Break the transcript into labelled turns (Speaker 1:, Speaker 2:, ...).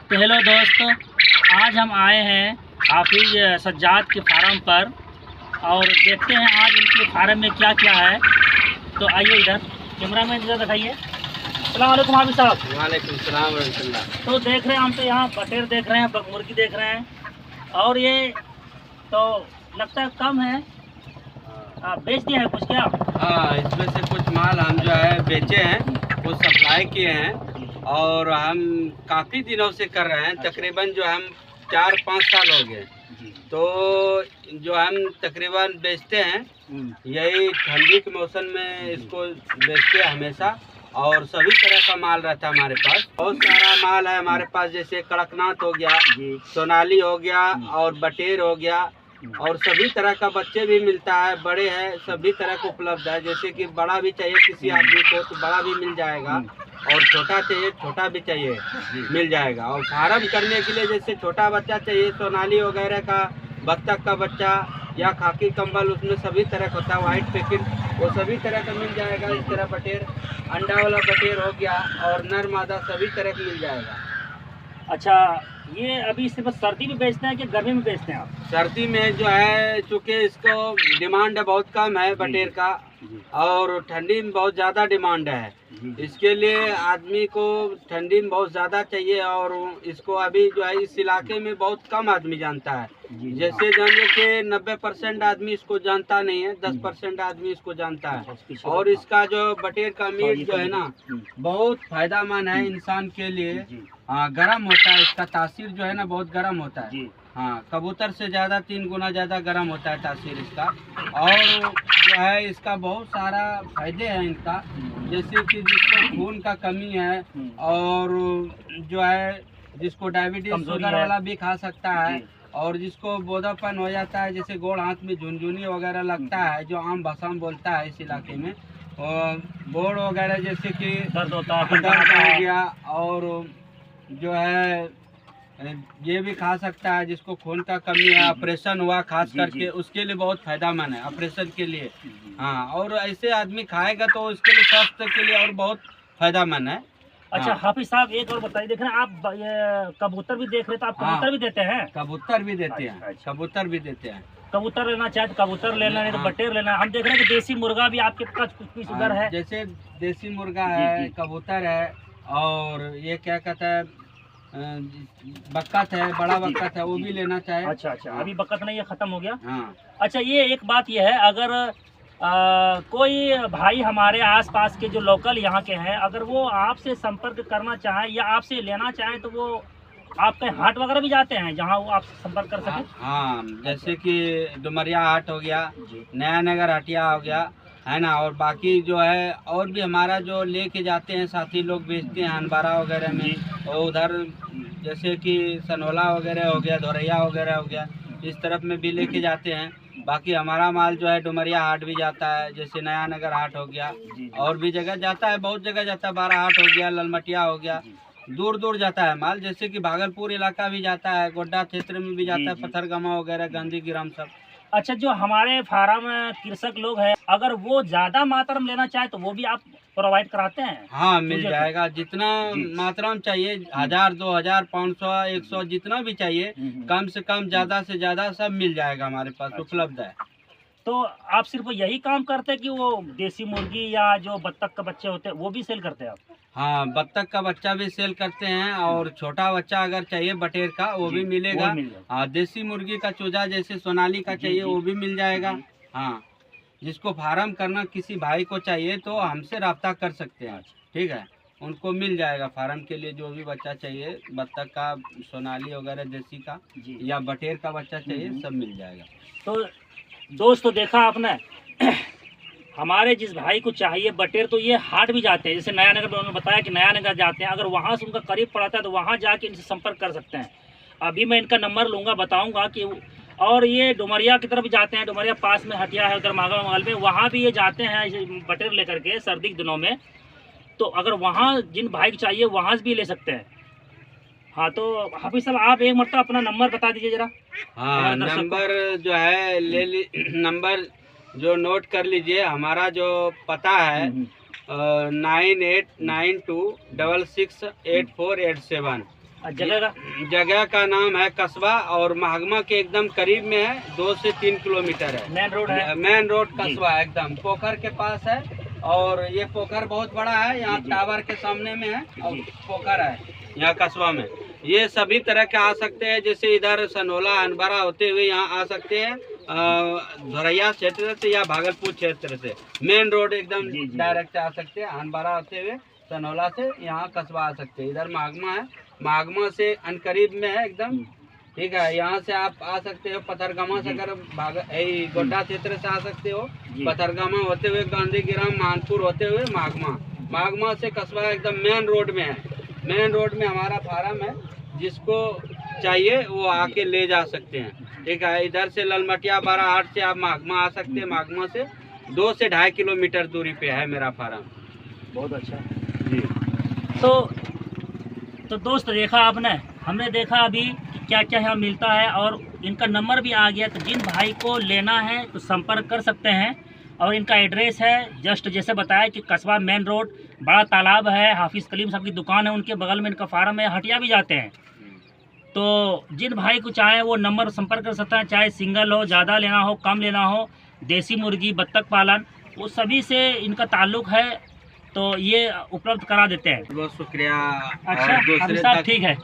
Speaker 1: तो हेलो दोस्तों, आज हम आए हैं हाफिज सज्जाद के फार्म पर और देखते हैं आज इनके फार्म में क्या क्या है। तो आइए इधर, कैमरा मैन इधर दिखाइए। अस्सलाम वालेकुम हाफिज साहब।
Speaker 2: वालेकुम सलाम वरहमतुल्लाह।
Speaker 1: तो देख रहे हैं हम तो यहाँ बटेर देख रहे हैं, मुर्गी देख रहे हैं और ये तो लगता है कम है। आप बेच दिए हैं कुछ क्या?
Speaker 2: हाँ, इसमें से कुछ माल हम जो है बेचे हैं, कुछ सप्लाई किए हैं और हम काफ़ी दिनों से कर रहे हैं। तकरीबन जो हम 4-5 साल हो गए। तो जो हम तकरीबन बेचते हैं यही ठंडी के मौसम में इसको बेचते हैं हमेशा। और सभी तरह का माल रहता है हमारे पास, बहुत सारा माल है हमारे पास, जैसे कड़कनाथ हो गया, सोनाली हो गया और बटेर हो गया और सभी तरह का बच्चे भी मिलता है, बड़े हैं, सभी तरह का उपलब्ध है। जैसे कि बड़ा भी चाहिए किसी आदमी को तो बड़ा भी मिल जाएगा और छोटा चाहिए छोटा भी चाहिए मिल जाएगा। और फार्म करने के लिए जैसे छोटा बच्चा चाहिए, सोनाली वगैरह का, बत्तख का बच्चा या खाकी कंबल, उसमें सभी तरह का होता है, वाइट पैकेट, वो सभी तरह का मिल जाएगा। इस तरह बटेर, अंडा वाला बटेर हो गया और नर मादा सभी तरह का मिल जाएगा।
Speaker 1: अच्छा, ये अभी सिर्फ सर्दी में बेचते हैं कि गर्मी में बेचते हैं आप?
Speaker 2: सर्दी में जो है चूँकि इसको डिमांड बहुत कम है बटेर का और ठंडी में बहुत ज़्यादा डिमांड है। इसके लिए आदमी को ठंडी में बहुत ज़्यादा चाहिए और इसको अभी जो है इस इलाके में बहुत कम आदमी जानता है। जैसे जानिए कि 90% आदमी इसको जानता नहीं है, 10% आदमी इसको जानता है। और इसका जो बटेर का मीट जो है ना बहुत फायदेमंद है इंसान के लिए। हाँ, गर्म होता है, इसका तासीर जो है ना बहुत गर्म होता है। हाँ, कबूतर से ज़्यादा 3 गुना ज़्यादा गर्म होता है तासीर इसका। और जो है इसका बहुत सारा फायदे हैं इनका, जैसे कि जिसको खून का कमी है और जो है जिसको डायबिटीज शुगर वाला भी खा सकता है और जिसको बोधापन हो जाता है, जैसे गोड़ हाथ में झुनझुनी वगैरह लगता है, जो आम भाषा में बोलता है इस इलाके में, और बोड़ वगैरह जैसे कि
Speaker 1: दर्द होता है,
Speaker 2: दर्द हो गया और जो है ये भी खा सकता है। जिसको खून का कमी है, ऑपरेशन हुआ खास करके, उसके लिए बहुत फायदेमंद है ऑपरेशन के लिए। हाँ, और ऐसे आदमी खाएगा तो उसके लिए स्वास्थ्य के लिए और बहुत फायदेमंद है।
Speaker 1: अच्छा हाफिज साहब, एक और बताइए, देख रहे हैं आप ये कबूतर भी देख रहे हैं, तो आप कबूतर भी देते हैं?
Speaker 2: कबूतर भी देते हैं।
Speaker 1: अच्छा।
Speaker 2: कबूतर भी देते हैं।
Speaker 1: कबूतर लेना चाहे तो कबूतर लेना, नहीं तो बटेर लेना। हम देख रहे हैं कि देसी मुर्गा भी आपके पास कुछ पीस उधर है।
Speaker 2: जैसे देसी मुर्गा है, कबूतर है और ये क्या कहता है बक्कत है, बड़ा बक्कत है, वो भी लेना चाहे।
Speaker 1: अच्छा, अभी बकत नहीं है, खत्म हो गया।
Speaker 2: हाँ।
Speaker 1: अच्छा, ये एक बात ये है, अगर कोई भाई हमारे आसपास के जो लोकल यहाँ के हैं, अगर वो आपसे संपर्क करना चाहें या आपसे लेना चाहें तो वो आपके हाट वगैरह भी जाते हैं जहाँ वो आपसे संपर्क कर सकें?
Speaker 2: हाँ, जैसे कि डुमरिया हाट हो गया, नया नगर हटिया हो गया, है ना, और बाकी जो है और भी हमारा जो लेके जाते हैं साथी लोग बेचते हैं अनबारा वगैरह में, और उधर जैसे कि सनोला वगैरह हो गया, धोरैया वगैरह हो गया, इस तरफ में भी लेके जाते हैं। बाकी हमारा माल जो है डुमरिया हाट भी जाता है, जैसे नया नगर हाट हो गया, और भी जगह जाता है, बहुत जगह जाता है, बारा हाट हो गया, ललमटिया हो गया, दूर दूर जाता है माल। जैसे कि भागलपुर इलाका भी जाता है, गोड्डा क्षेत्र में भी जाता है, पत्थरगामा वगैरह, गांधी गिराम सब।
Speaker 1: अच्छा, जो हमारे फार्म कृषक लोग हैं, अगर वो ज़्यादा मात्रा में लेना चाहे तो वो भी आप प्रोवाइड कराते हैं?
Speaker 2: हाँ, मिल जाएगा, जितना मात्रा में चाहिए, 1000, 2000, 500, 100 जितना भी चाहिए, कम से कम ज़्यादा से ज़्यादा सब मिल जाएगा हमारे पास, उपलब्ध है।
Speaker 1: तो आप सिर्फ यही काम करते हैं कि वो देसी मुर्गी या जो बत्तख के बच्चे होते हैं वो भी सेल करते हैं आप?
Speaker 2: हाँ, बत्तख का बच्चा भी सेल करते हैं और छोटा बच्चा अगर चाहिए बटेर का वो भी मिलेगा। हाँ, देसी मुर्गी का चूजा जैसे सोनाली का चाहिए वो भी मिल जाएगा। हाँ, जिसको फार्म करना किसी भाई को चाहिए तो हमसे रब्ता कर सकते हैं, ठीक है, उनको मिल जाएगा फार्म के लिए जो भी बच्चा चाहिए, बत्तख का, सोनाली वगैरह देसी का या बटेर का बच्चा चाहिए, सब मिल जाएगा।
Speaker 1: तो दोस्तों, देखा आपने हमारे जिस भाई को चाहिए बटेर, तो ये हाट भी जाते हैं, जैसे नया नगर में उन्होंने बताया कि नया नगर जाते हैं, अगर वहाँ से उनका करीब पड़ता है तो वहाँ जाके इनसे संपर्क कर सकते हैं। अभी मैं इनका नंबर लूँगा, बताऊँगा कि, और ये डुमरिया की तरफ जाते हैं, डुमरिया पास में हटिया है उधर मागा मंगल में, वहाँ भी ये जाते हैं बटेर लेकर के सर्दी के दिनों में। तो अगर वहाँ जिन भाई को चाहिए वहाँ से भी ले सकते हैं। हाँ, तो हाफिज साहब आप एक मरतबा अपना नंबर बता दीजिए जरा।
Speaker 2: हाँ, नंबर जो है नंबर जो नोट कर लीजिए। हमारा जो पता है 9892668487। जगह का नाम है कस्बा और महागमा के एकदम करीब में है, 2 से 3 किलोमीटर है।
Speaker 1: मेन रोड है,
Speaker 2: मेन रोड कस्बा एकदम पोखर के पास है। और ये पोखर बहुत बड़ा है, यहाँ टावर के सामने में है और पोखर है यहाँ कस्बा में। ये सभी तरह के आ सकते हैं, जैसे इधर सनोला अनबरा होते हुए यहाँ आ सकते हैं, धोरैया क्षेत्र से या भागलपुर क्षेत्र से। मेन रोड एकदम डायरेक्ट आ सकते हैं, अनबरा होते हुए सनोला से यहाँ कस्बा आ सकते हैं। इधर महागमा है, महागमा से अनकरीब में है एकदम, ठीक है। यहाँ से आप आ सकते हो पथरगामा से, अगर गोड्डा क्षेत्र से आ सकते हो, पथरगामा होते हुए गांधीग्राम मानपुर होते हुए महागमा से कस्बा एकदम मेन रोड में है। मेन रोड में हमारा फार्म है, जिसको चाहिए वो आके ले जा सकते हैं, ठीक है। इधर से ललमटिया 12-8 से आप महागमा आ सकते हैं। महागमा से 2 से 2.5 किलोमीटर दूरी पे है मेरा फार्म।
Speaker 1: बहुत अच्छा जी। तो दोस्त देखा आपने, हमने देखा अभी कि क्या क्या यहाँ मिलता है और इनका नंबर भी आ गया। तो जिन भाई को लेना है तो संपर्क कर सकते हैं। और इनका एड्रेस है जस्ट जैसे बताया कि कस्बा मेन रोड, बड़ा तालाब है, हाफिज़ कलीम साहब की दुकान है, उनके बगल में इनका फार्म है। हटिया भी जाते हैं। तो जिन भाई को चाहे वो नंबर संपर्क कर सकता है, चाहे सिंगल हो, ज़्यादा लेना हो, कम लेना हो, देसी मुर्गी बत्तख पालन, वो सभी से इनका ताल्लुक़ है। तो ये उपलब्ध करा देते हैं।
Speaker 2: बहुत शुक्रिया।
Speaker 1: अच्छा, हम साहब ठीक है।